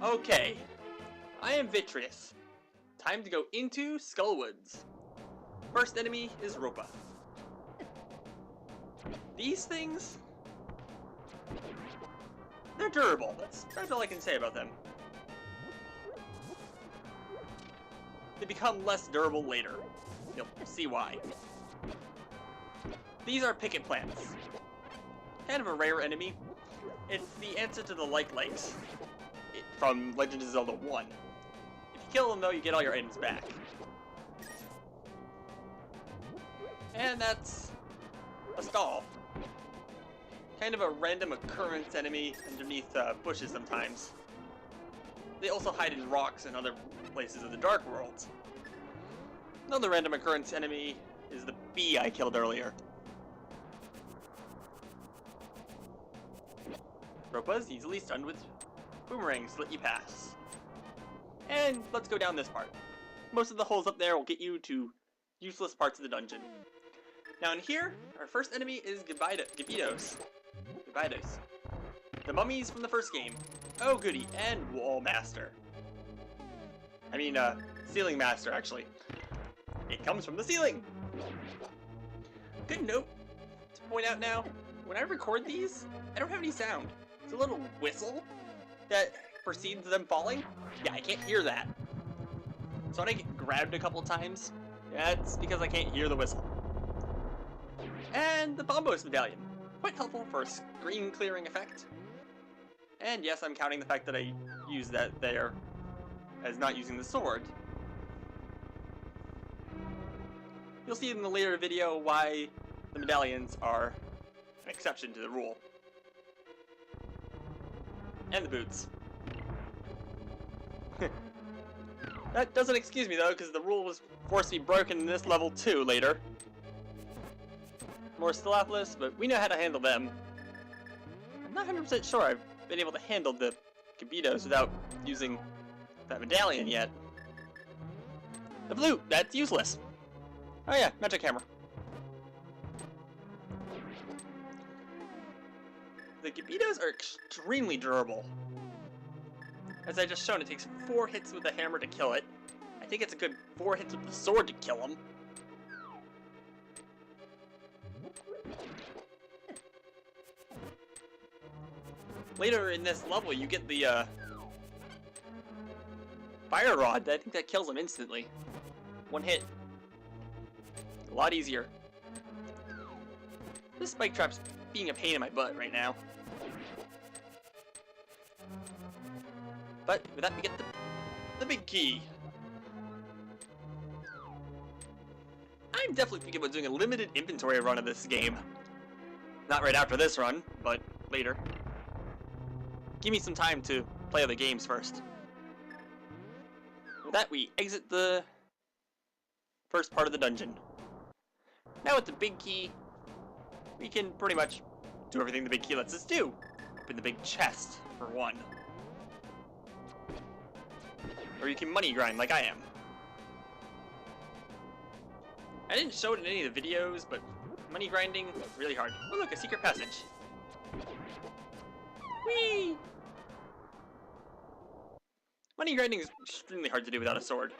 Okay, I am Vitreous. Time to go into Skullwoods. First enemy is Ropa. These things, they're durable. That's all I can say about them. They become less durable later. You'll see why. These are picket plants. Kind of a rare enemy. It's the answer to the like legs from Legend of Zelda 1. If you kill them though, you get all your items back. And that's a stall. Kind of a random occurrence enemy underneath bushes sometimes. They also hide in rocks and other places of the Dark World. Another random occurrence enemy is the bee I killed earlier. Ropa's easily stunned with boomerangs to let you pass. And let's go down this part. Most of the holes up there will get you to useless parts of the dungeon. Now in here, our first enemy is Gabidos. The mummies from the first game. Oh goody, and Wall Master. I mean, Ceiling Master, actually. It comes from the ceiling! Good note to point out now, when I record these, I don't have any sound. It's a little whistle that precedes them falling. Yeah, I can't hear that. So when I get grabbed a couple times, that's because I can't hear the whistle. And the Bombos Medallion. Quite helpful for a screen clearing effect. And yes, I'm counting the fact that I use that there as not using the sword. You'll see in the later video why the medallions are an exception to the rule. And the boots. That doesn't excuse me though, because the rule was forced to be broken in this level too later. More Stilaplis, but we know how to handle them. I'm not 100% sure I've been able to handle the Gabidos without using that medallion yet. The flute, that's useless. Oh yeah, magic hammer. The Gabidos are extremely durable. As I just shown, it takes 4 hits with the hammer to kill it. I think it's a good 4 hits with the sword to kill him. Later in this level, you get the fire rod. I think that kills him instantly. 1 hit. A lot easier. This spike trap's being a pain in my butt right now. But with that, we get the big key. I'm definitely thinking about doing a limited inventory run of this game. Not right after this run, but later. Give me some time to play other games first. With that, we exit the first part of the dungeon. Now with the big key, we can pretty much do everything the big key lets us do. Open the big chest, for one. Or you can money grind like I am. I didn't show it in any of the videos, but money grinding is really hard. Oh look, a secret passage. Whee! Money grinding is extremely hard to do without a sword.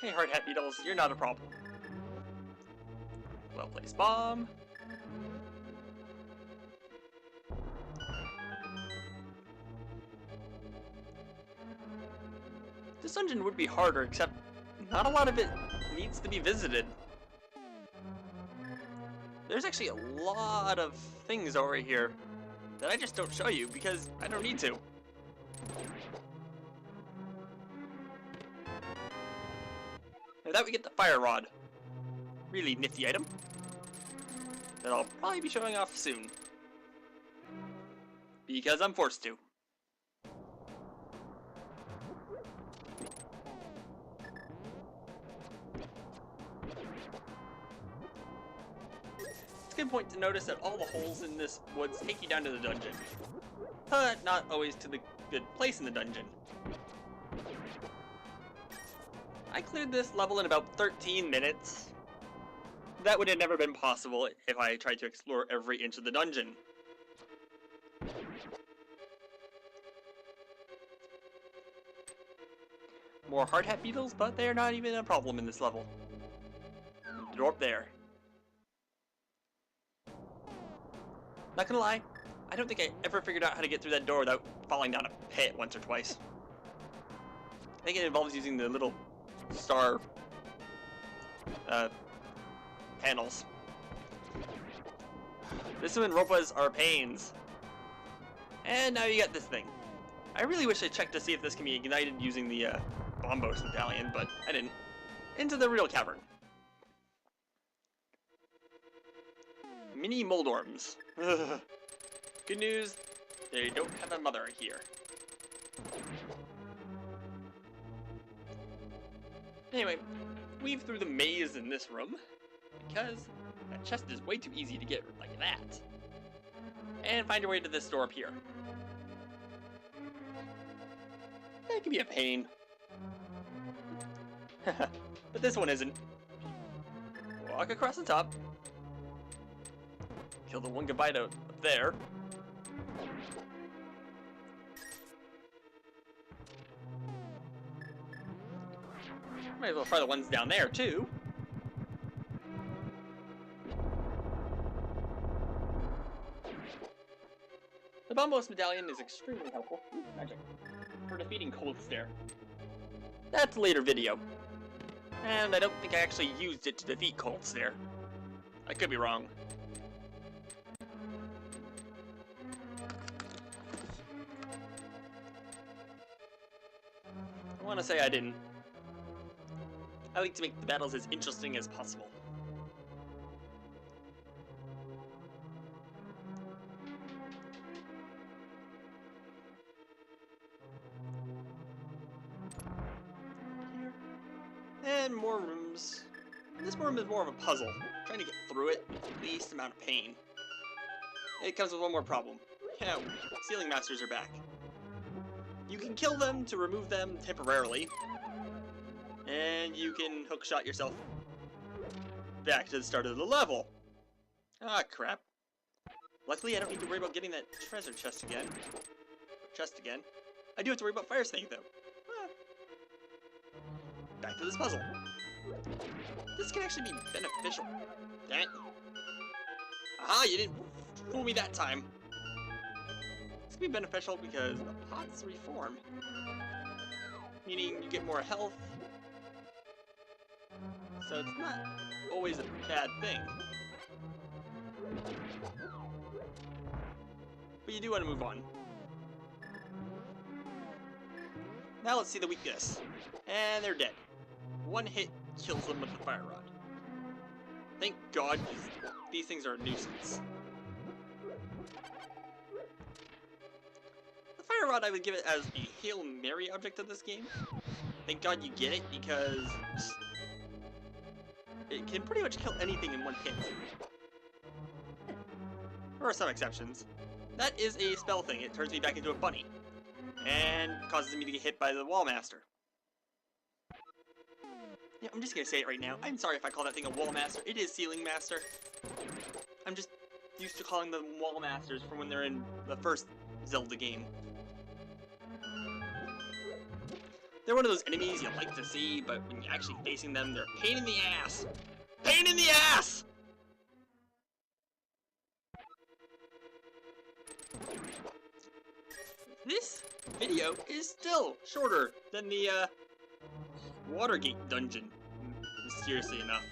Hey, hard hat beetles, you're not a problem. Well placed bomb. This dungeon would be harder, except not a lot of it needs to be visited. There's actually a lot of things over here that I just don't show you because I don't need to. With that, we get the fire rod. Really nifty item that I'll probably be showing off soon. Because I'm forced to. It's a good point to notice that all the holes in this woods take you down to the dungeon. But not always to the good place in the dungeon. I cleared this level in about 13 minutes. That would have never been possible if I tried to explore every inch of the dungeon. More hard hat beetles, but they're not even a problem in this level. The door up there. Not gonna lie, I don't think I ever figured out how to get through that door without falling down a pit once or twice. I think it involves using the little star panels. This one Ropas are pains. And now you got this thing. I really wish I checked to see if this can be ignited using the Bombos medallion, but I didn't. Into the real cavern. Mini Moldorms. Good news, they don't have a mother here. Anyway, weave through the maze in this room, because that chest is way too easy to get like that. And find your way to this door up here. That can be a pain. But this one isn't. Walk across the top. Kill the one goodbye up there. Might as well try the ones down there too. The Bombos medallion is extremely helpful. Ooh, magic. For defeating Cold Stare. That's a later video. And I don't think I actually used it to defeat Cold Stare. I could be wrong. I want to say I didn't. I like to make the battles as interesting as possible. And more rooms. This room is more of a puzzle. Trying to get through it with the least amount of pain. It comes with one more problem. Yeah, Ceiling Masters are back. You can kill them to remove them temporarily. And you can hookshot yourself back to the start of the level. Ah, crap. Luckily, I don't need to worry about getting that treasure chest again. I do have to worry about Fire Snake, though. Back to this puzzle. This can actually be beneficial. Dang it. Aha, you didn't fool me that time. This can be beneficial because the pots reform. Meaning you get more health. So it's not always a bad thing. But you do want to move on. Now let's see the weakness. And they're dead. One hit kills them with the fire rod. Thank God these things are a nuisance. The fire rod I would give it as the Hail Mary object of this game. Thank God you get it because it can pretty much kill anything in one hit. There are some exceptions. That is a spell thing. It turns me back into a bunny. And causes me to get hit by the Wall Master. Yeah, I'm just gonna say it right now. I'm sorry if I call that thing a Wall Master. It is Ceiling Master. I'm just used to calling them Wall Masters from when they're in the first Zelda game. They're one of those enemies you like to see, but when you're actually facing them, they're a pain in the ass. Pain in the ass! This video is still shorter than the, Watergate dungeon, mysteriously enough.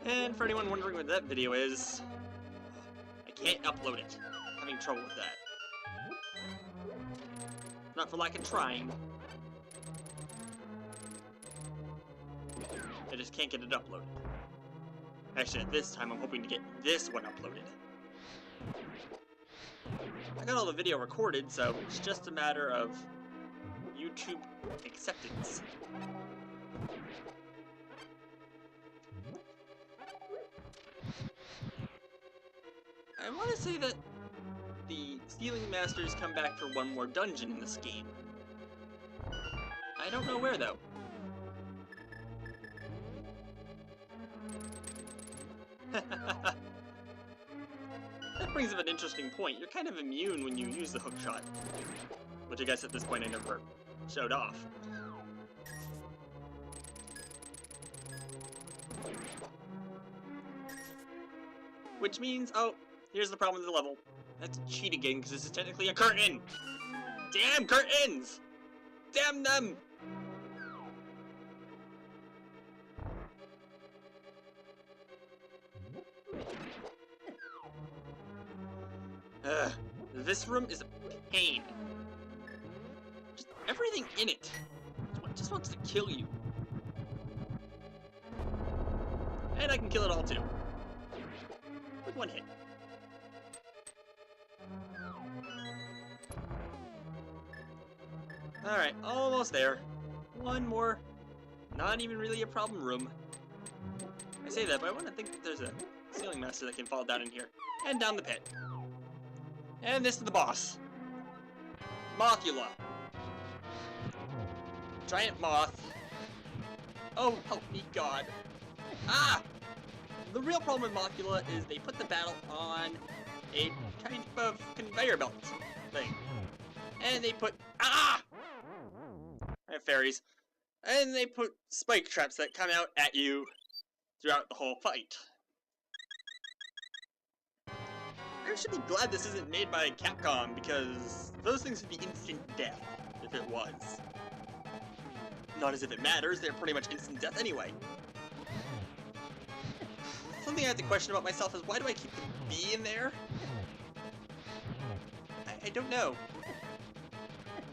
And for anyone wondering what that video is, I can't upload it. I'm having trouble with that. Not for lack of trying. I just can't get it uploaded. Actually, at this time, I'm hoping to get this one uploaded. I got all the video recorded, so it's just a matter of YouTube acceptance. I want to say that the Ceiling Masters come back for one more dungeon in this game. I don't know where, though. That brings up an interesting point. You're kind of immune when you use the hook shot. Which I guess at this point I never showed off. Which means, oh, here's the problem with the level. I have to cheat again because this is technically a curtain! Damn curtains! Damn them! This room is a pain. Just everything in it just wants to kill you. And I can kill it all too. With one hit. Alright, almost there. One more, not even really a problem room. I say that, but I want to think that there's a ceiling master that can fall down in here. And down the pit. And this is the boss. Mothula. Giant moth. Oh, help me God. Ah! The real problem with Mothula is they put the battle on a kind of conveyor belt thing. And they put... Ah! I have fairies. And they put spike traps that come out at you throughout the whole fight. I should be glad this isn't made by Capcom, because those things would be instant death if it was. Not as if it matters, they're pretty much instant death anyway. Something I have to question about myself is why do I keep the B in there? I don't know.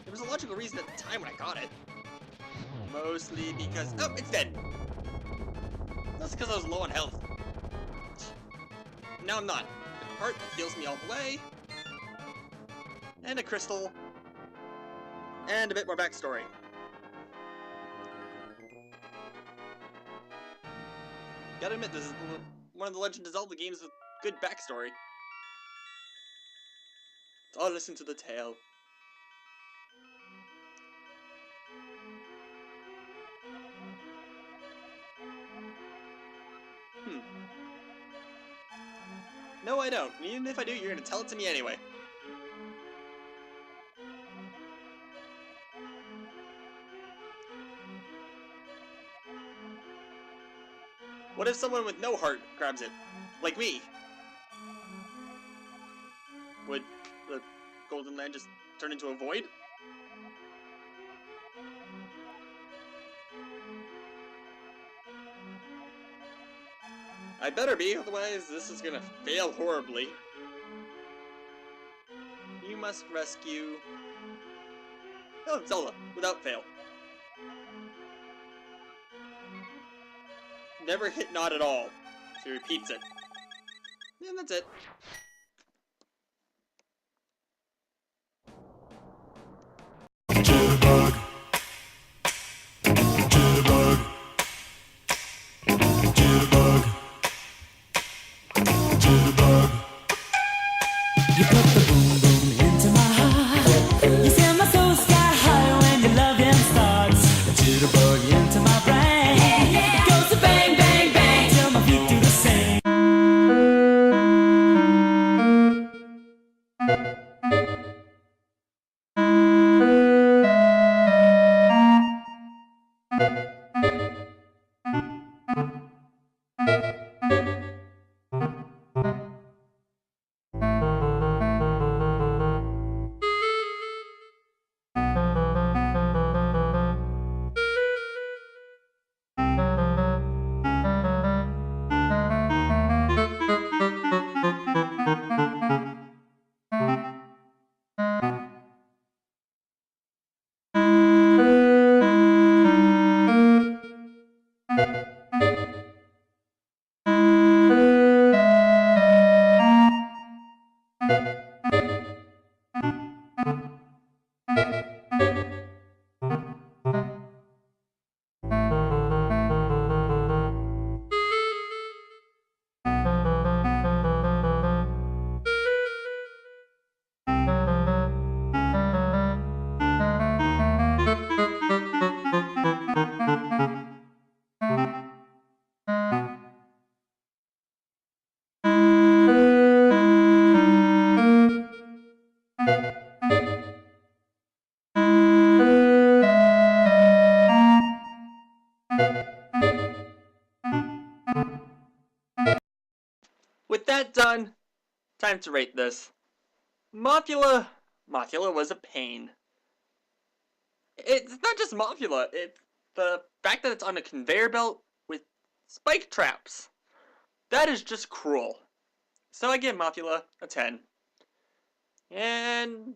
There was a logical reason at the time when I got it. Mostly because... Oh, it's dead! That's because I was low on health. Now I'm not. Heart that heals me all the way, and a crystal, and a bit more backstory. Gotta admit, this is one of the Legend of Zelda games with good backstory. Oh, listen to the tale. No, I don't. Even if I do, you're gonna tell it to me anyway. What if someone with no heart grabs it? Like me? Would the Golden Land just turn into a void? I better be, otherwise this is gonna fail horribly. You must rescue... Oh, Zelda, without fail. Never hit not at all. She repeats it. And that's it. Jitterbug. Jitterbug. Jitterbug. Jitterbug. You put the boom boom into my heart. You send my soul sky high when your loving starts. A jitterbug into my brain. It goes to bang bang bang till my feet do the same. with that done, time to rate this. Mothula was a pain. It's not just Mothula, it's the fact that it's on a conveyor belt with spike traps. That is just cruel. So I give Mothula a 10. And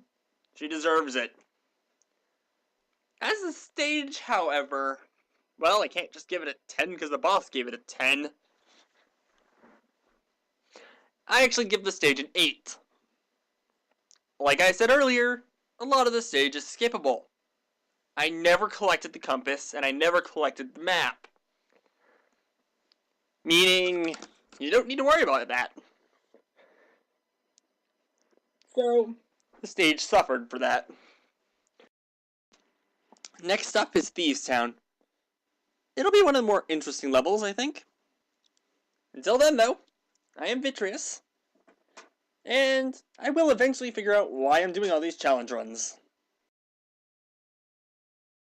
she deserves it. As a stage, however, well, I can't just give it a 10 because the boss gave it a 10. I actually give the stage an 8. Like I said earlier, a lot of the stage is skippable. I never collected the compass, and I never collected the map. Meaning, you don't need to worry about that. So, the stage suffered for that. Next up is Thieves Town. It'll be one of the more interesting levels, I think. Until then, though, I am Vitreous, and I will eventually figure out why I'm doing all these challenge runs.